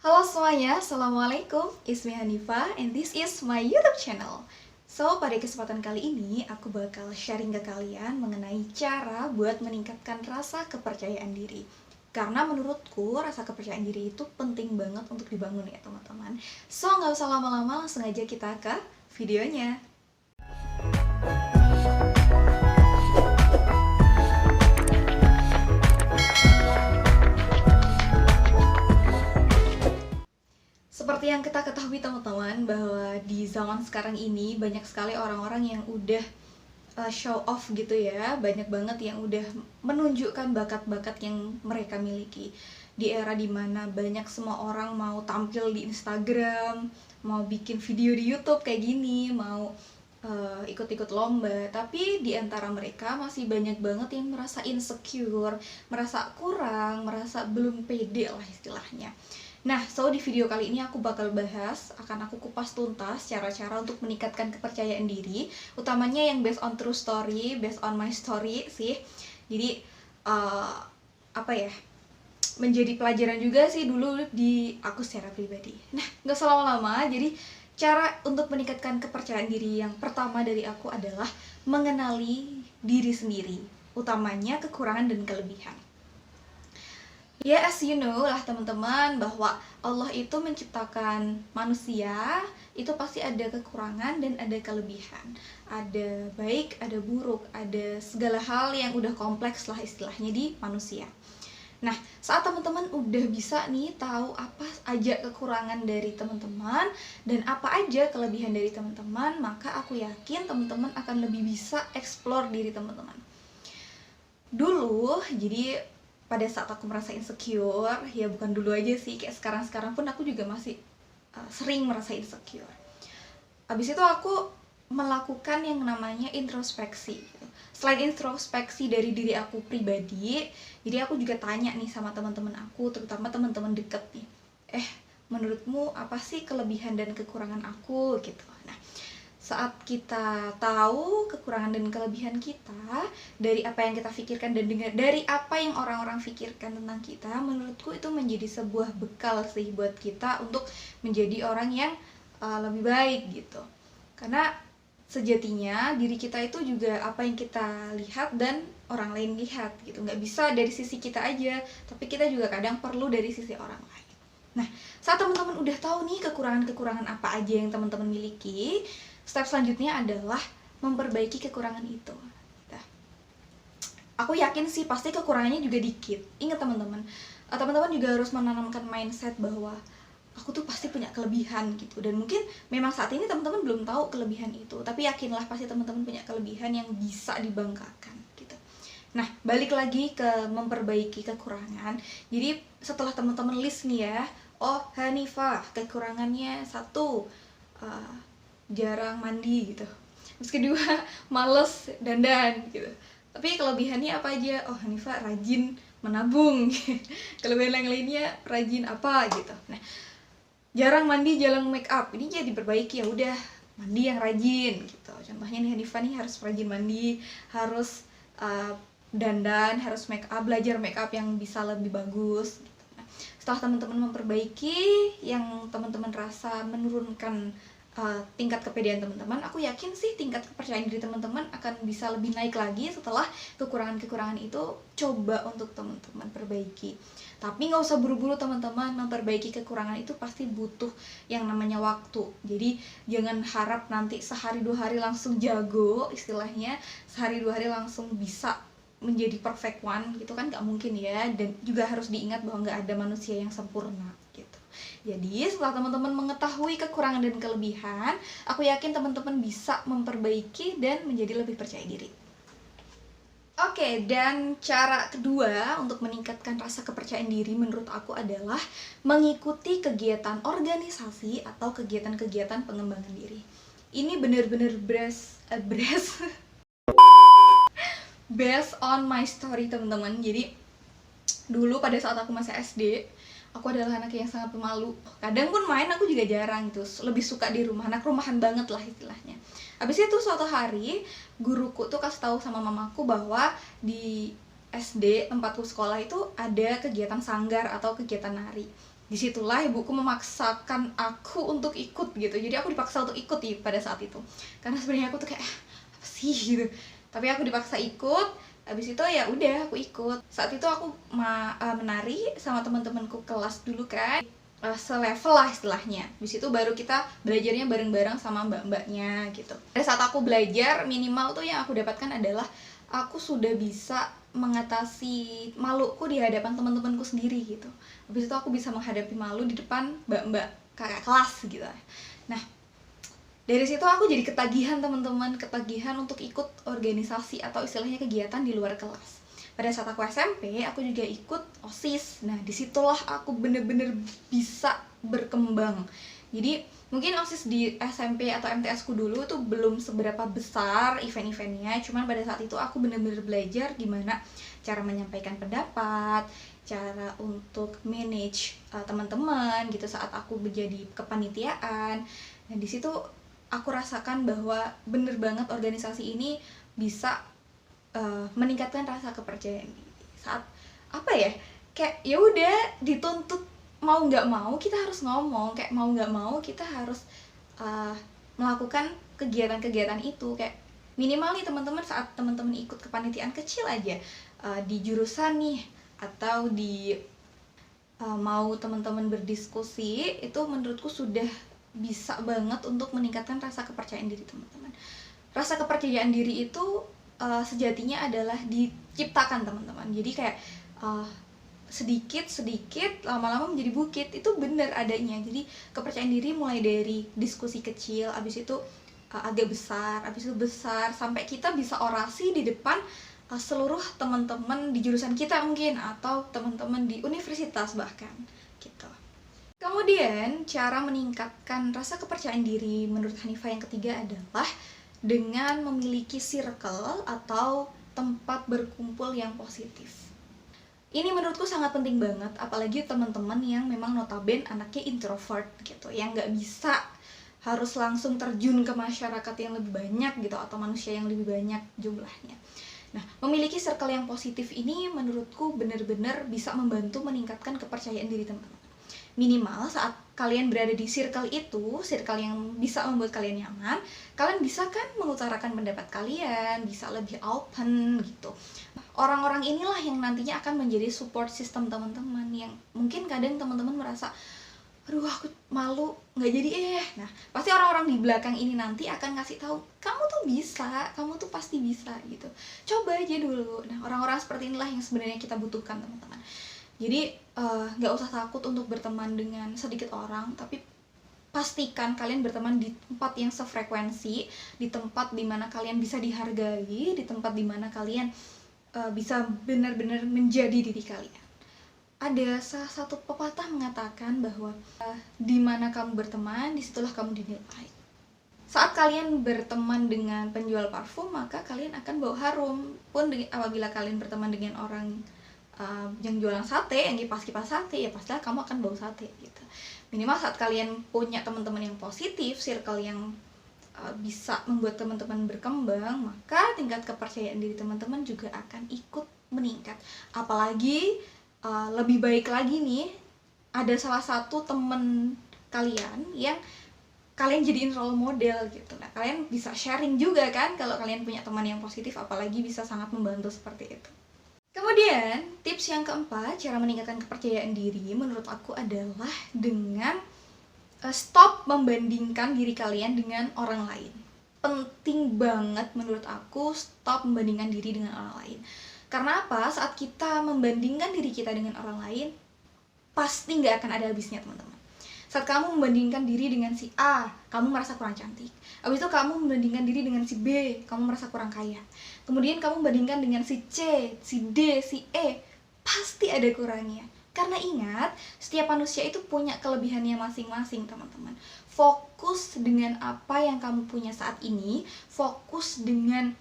Halo semuanya, Assalamualaikum. It's me Hanifa and this is my YouTube channel. So, pada kesempatan kali ini aku bakal sharing ke kalian mengenai cara buat meningkatkan rasa kepercayaan diri. Karena menurutku rasa kepercayaan diri itu penting banget untuk dibangun ya teman-teman. So, nggak usah lama-lama, langsung aja kita ke videonya. Seperti yang kita ketahui teman-teman, bahwa di zaman sekarang ini banyak sekali orang-orang yang udah show off gitu ya. Banyak banget yang udah menunjukkan bakat-bakat yang mereka miliki. Di era dimana banyak semua orang mau tampil di Instagram, mau bikin video di YouTube kayak gini, mau ikut-ikut lomba. Tapi di antara mereka masih banyak banget yang merasa insecure, merasa kurang, merasa belum pede lah istilahnya. Nah, so di video kali ini aku bakal bahas, akan aku kupas tuntas cara-cara untuk meningkatkan kepercayaan diri, utamanya yang based on true story, based on my story sih. Jadi apa ya, menjadi pelajaran juga sih dulu di aku secara pribadi. Nah, nggak usah lama-lama, jadi cara untuk meningkatkan kepercayaan diri yang pertama dari aku adalah mengenali diri sendiri, utamanya kekurangan dan kelebihan. Ya, as you know lah teman-teman, bahwa Allah itu menciptakan manusia, itu pasti ada kekurangan dan ada kelebihan. Ada baik, ada buruk, ada segala hal yang udah kompleks lah istilahnya di manusia. Nah, saat teman-teman udah bisa nih tahu apa aja kekurangan dari teman-teman dan apa aja kelebihan dari teman-teman, maka aku yakin teman-teman akan lebih bisa explore diri teman-teman. Dulu, jadi pada saat aku merasa insecure, ya bukan dulu aja sih, kayak sekarang-sekarang pun aku juga masih sering merasa insecure. Habis itu aku melakukan yang namanya introspeksi. Selain introspeksi dari diri aku pribadi, jadi aku juga tanya nih sama teman-teman aku, terutama teman-teman deket nih. Menurutmu apa sih kelebihan dan kekurangan aku gitu. Nah, saat kita tahu kekurangan dan kelebihan kita dari apa yang kita pikirkan dan dari apa yang orang-orang pikirkan tentang kita, menurutku itu menjadi sebuah bekal sih buat kita untuk menjadi orang yang lebih baik gitu. Karena sejatinya diri kita itu juga apa yang kita lihat dan orang lain lihat gitu. Nggak bisa dari sisi kita aja, tapi kita juga kadang perlu dari sisi orang lain. Nah, saat teman-teman udah tahu nih kekurangan-kekurangan apa aja yang teman-teman miliki, step selanjutnya adalah memperbaiki kekurangan itu. Nah, aku yakin sih pasti kekurangannya juga dikit. Ingat teman-teman, teman-teman juga harus menanamkan mindset bahwa aku tuh pasti punya kelebihan gitu. Dan mungkin memang saat ini teman-teman belum tahu kelebihan itu, tapi yakinlah pasti teman-teman punya kelebihan yang bisa dibanggakan gitu. Nah, balik lagi ke memperbaiki kekurangan. Jadi setelah teman-teman list nih ya, oh Hanifah kekurangannya 1, jarang mandi gitu. Terus kedua, males dandan gitu. Tapi kelebihannya apa aja? Oh, Hanifah rajin menabung. Kelebihan yang lainnya rajin apa gitu. Nah, jarang mandi, jarang make up. Ini jadi diperbaiki, ya udah mandi yang rajin gitu. Contohnya nih Hanifah nih harus rajin mandi, harus dandan, harus make up, belajar make up yang bisa lebih bagus gitu. Nah, setelah teman-teman memperbaiki yang teman-teman rasa menurunkan tingkat kepedean teman-teman, aku yakin sih tingkat kepercayaan diri teman-teman akan bisa lebih naik lagi setelah kekurangan-kekurangan itu coba untuk teman-teman perbaiki. Tapi nggak usah buru-buru teman-teman, memperbaiki kekurangan itu pasti butuh yang namanya waktu. Jadi jangan harap nanti sehari 2 hari langsung jago istilahnya, sehari 2 hari langsung bisa menjadi perfect one gitu kan, nggak mungkin ya. Dan juga harus diingat bahwa nggak ada manusia yang sempurna gitu. Jadi setelah teman-teman mengetahui kekurangan dan kelebihan, aku yakin teman-teman bisa memperbaiki dan menjadi lebih percaya diri. Oke, dan cara kedua untuk meningkatkan rasa kepercayaan diri menurut aku adalah mengikuti kegiatan organisasi atau kegiatan-kegiatan pengembangan diri. Ini benar-benar based on my story teman-teman. Jadi dulu pada saat aku masih SD, aku adalah anak yang sangat pemalu. Kadang pun main aku juga jarang gitu, lebih suka di rumah, anak rumahan banget lah istilahnya. Habis itu suatu hari guruku tuh kasih tahu sama mamaku bahwa di SD tempatku sekolah itu ada kegiatan sanggar atau kegiatan nari. Disitulah ibuku memaksakan aku untuk ikut gitu. Jadi aku dipaksa untuk ikut pada saat itu, karena sebenarnya aku tuh kayak apa sih gitu, tapi aku dipaksa ikut. Habis itu ya udah aku ikut. Saat itu aku menari sama teman-temanku kelas dulu kan, selevel lah istilahnya. Habis itu baru kita belajarnya bareng-bareng sama mbak-mbaknya gitu. Pada saat aku belajar, minimal tuh yang aku dapatkan adalah aku sudah bisa mengatasi maluku di hadapan teman-temanku sendiri gitu. Habis itu aku bisa menghadapi malu di depan mbak-mbak kakak kelas gitu. Nah, dari situ aku jadi ketagihan teman-teman, ketagihan untuk ikut organisasi atau istilahnya kegiatan di luar kelas. Pada saat aku SMP, aku juga ikut OSIS. Nah, disitulah aku bener-bener bisa berkembang. Jadi, mungkin OSIS di SMP atau MTS ku dulu itu belum seberapa besar event-eventnya. Cuman pada saat itu aku bener-bener belajar gimana cara menyampaikan pendapat, cara untuk manage teman-teman gitu saat aku menjadi kepanitiaan. Dan di situ aku rasakan bahwa bener banget organisasi ini bisa meningkatkan rasa kepercayaan diri. Saat apa ya, kayak ya udah dituntut mau nggak mau kita harus ngomong, kayak mau nggak mau kita harus melakukan kegiatan-kegiatan itu. Kayak minimal nih teman-teman, saat teman-teman ikut kepanitiaan kecil aja di jurusan nih, atau di mau teman-teman berdiskusi, itu menurutku sudah bisa banget untuk meningkatkan rasa kepercayaan diri teman-teman. Rasa kepercayaan diri itu sejatinya adalah diciptakan teman-teman. Jadi kayak sedikit-sedikit lama-lama menjadi bukit, itu benar adanya. Jadi kepercayaan diri mulai dari diskusi kecil, abis itu agak besar, abis itu besar, sampai kita bisa orasi di depan seluruh teman-teman di jurusan kita mungkin, atau teman-teman di universitas bahkan gitu. Kemudian cara meningkatkan rasa kepercayaan diri menurut Hanifah yang ketiga adalah dengan memiliki circle atau tempat berkumpul yang positif. Ini menurutku sangat penting banget, apalagi teman-teman yang memang notabene anaknya introvert gitu, yang nggak bisa harus langsung terjun ke masyarakat yang lebih banyak gitu, atau manusia yang lebih banyak jumlahnya. Nah, memiliki circle yang positif ini menurutku benar-benar bisa membantu meningkatkan kepercayaan diri teman-teman. Minimal saat kalian berada di circle itu, circle yang bisa membuat kalian nyaman, kalian bisa kan mengutarakan pendapat kalian, bisa lebih open gitu. Orang-orang inilah yang nantinya akan menjadi support system teman-teman, yang mungkin kadang teman-teman merasa, aduh aku malu, nggak jadi Nah, pasti orang-orang di belakang ini nanti akan ngasih tahu, kamu tuh bisa, kamu tuh pasti bisa gitu. Coba aja dulu. Nah, orang-orang seperti inilah yang sebenarnya kita butuhkan teman-teman. Jadi nggak usah takut untuk berteman dengan sedikit orang, tapi pastikan kalian berteman di tempat yang sefrekuensi, di tempat dimana kalian bisa dihargai, di tempat dimana kalian bisa benar-benar menjadi diri kalian. Ada salah satu pepatah mengatakan bahwa dimana kamu berteman, disitulah kamu dinilai. Saat kalian berteman dengan penjual parfum, maka kalian akan bau harum. Pun apabila kalian berteman dengan orang yang jualan sate, yang kipas-kipas sate, ya pastilah kamu akan bau sate gitu. Minimal saat kalian punya teman-teman yang positif, circle yang bisa membuat teman-teman berkembang, maka tingkat kepercayaan diri teman-teman juga akan ikut meningkat. Apalagi lebih baik lagi nih, ada salah satu teman kalian yang kalian jadiin role model gitu. Nah, kalian bisa sharing juga kan kalau kalian punya teman yang positif, apalagi bisa sangat membantu seperti itu. Kemudian, tips yang keempat, cara meningkatkan kepercayaan diri menurut aku adalah dengan stop membandingkan diri kalian dengan orang lain. Penting banget menurut aku stop membandingkan diri dengan orang lain. Karena apa? Saat kita membandingkan diri kita dengan orang lain, pasti nggak akan ada habisnya teman-teman. Saat kamu membandingkan diri dengan si A, kamu merasa kurang cantik. Habis itu kamu membandingkan diri dengan si B, kamu merasa kurang kaya. Kemudian kamu membandingkan dengan si C, si D, si E, pasti ada kurangnya. Karena ingat, setiap manusia itu punya kelebihannya masing-masing teman-teman. Fokus dengan apa yang kamu punya saat ini, fokus dengan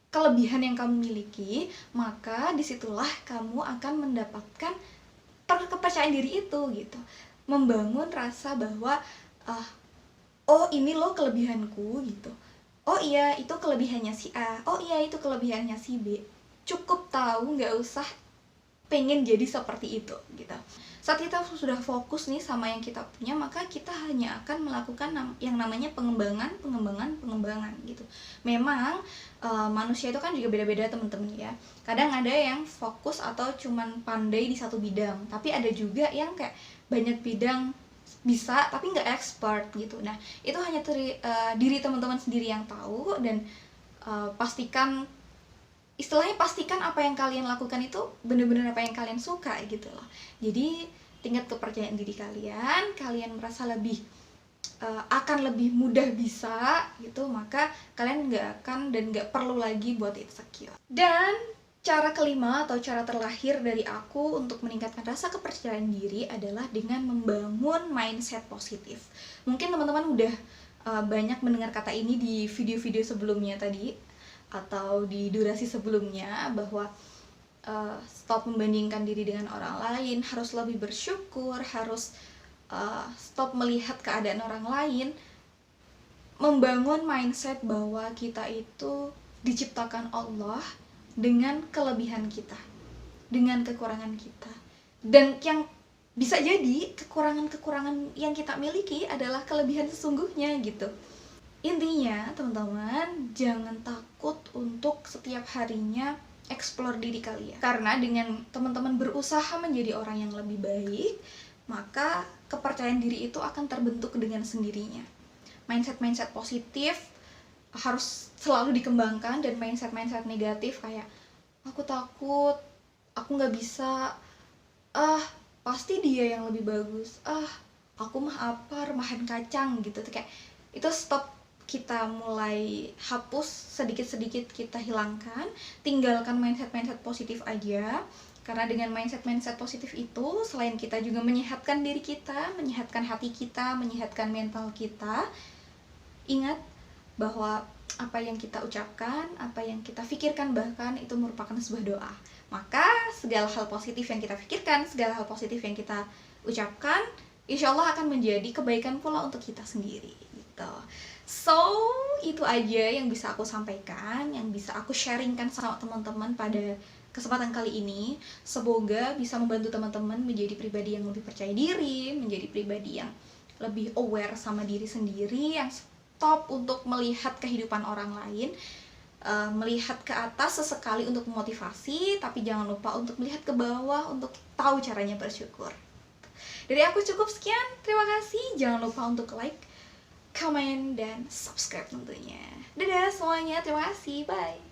kelebihan yang kamu miliki, maka disitulah kamu akan mendapatkan kepercayaan diri itu gitu. Membangun rasa bahwa oh ini loh kelebihanku gitu, oh iya itu kelebihannya si A, oh iya itu kelebihannya si B. Cukup tahu, nggak usah pengen jadi seperti itu gitu. Saat kita sudah fokus nih sama yang kita punya, maka kita hanya akan melakukan yang namanya pengembangan gitu. Memang manusia itu kan juga beda-beda teman-teman ya. Kadang ada yang fokus atau cuman pandai di satu bidang, tapi ada juga yang kayak banyak bidang bisa tapi nggak expert gitu. Nah, itu hanya diri teman-teman sendiri yang tahu, dan pastikan apa yang kalian lakukan itu benar-benar apa yang kalian suka gitu loh. Jadi tingkat kepercayaan diri kalian merasa lebih akan lebih mudah bisa gitu, maka kalian nggak akan dan nggak perlu lagi buat insecure. Dan cara kelima atau cara terlahir dari aku untuk meningkatkan rasa kepercayaan diri adalah dengan membangun mindset positif. Mungkin teman-teman udah banyak mendengar kata ini di video-video sebelumnya tadi atau di durasi sebelumnya, bahwa stop membandingkan diri dengan orang lain, harus lebih bersyukur, harus stop melihat keadaan orang lain, membangun mindset bahwa kita itu diciptakan Allah dengan kelebihan kita, dengan kekurangan kita, dan yang bisa jadi kekurangan-kekurangan yang kita miliki adalah kelebihan sesungguhnya gitu. Intinya teman-teman, jangan takut untuk setiap harinya explore diri kalian, karena dengan teman-teman berusaha menjadi orang yang lebih baik, maka kepercayaan diri itu akan terbentuk dengan sendirinya. Mindset positif harus selalu dikembangkan, dan mindset negatif kayak aku takut, aku nggak bisa, pasti dia yang lebih bagus, aku mah apa, remahan kacang gitu, kayak itu stop. Kita mulai hapus sedikit-sedikit, kita hilangkan, tinggalkan mindset positif aja. Karena dengan mindset positif itu, selain kita juga menyehatkan diri kita, menyehatkan hati kita, menyehatkan mental kita, ingat bahwa apa yang kita ucapkan, apa yang kita pikirkan bahkan itu merupakan sebuah doa. Maka segala hal positif yang kita pikirkan, segala hal positif yang kita ucapkan, insya Allah akan menjadi kebaikan pula untuk kita sendiri gitu. So, itu aja yang bisa aku sampaikan, yang bisa aku sharingkan sama teman-teman pada kesempatan kali ini. Semoga bisa membantu teman-teman menjadi pribadi yang lebih percaya diri, menjadi pribadi yang lebih aware sama diri sendiri, yang stop untuk melihat kehidupan orang lain, melihat ke atas sesekali untuk memotivasi, tapi jangan lupa untuk melihat ke bawah untuk tahu caranya bersyukur. Dari aku cukup sekian, terima kasih. Jangan lupa untuk like, komen, dan subscribe tentunya. Dadah semuanya, terima kasih, bye.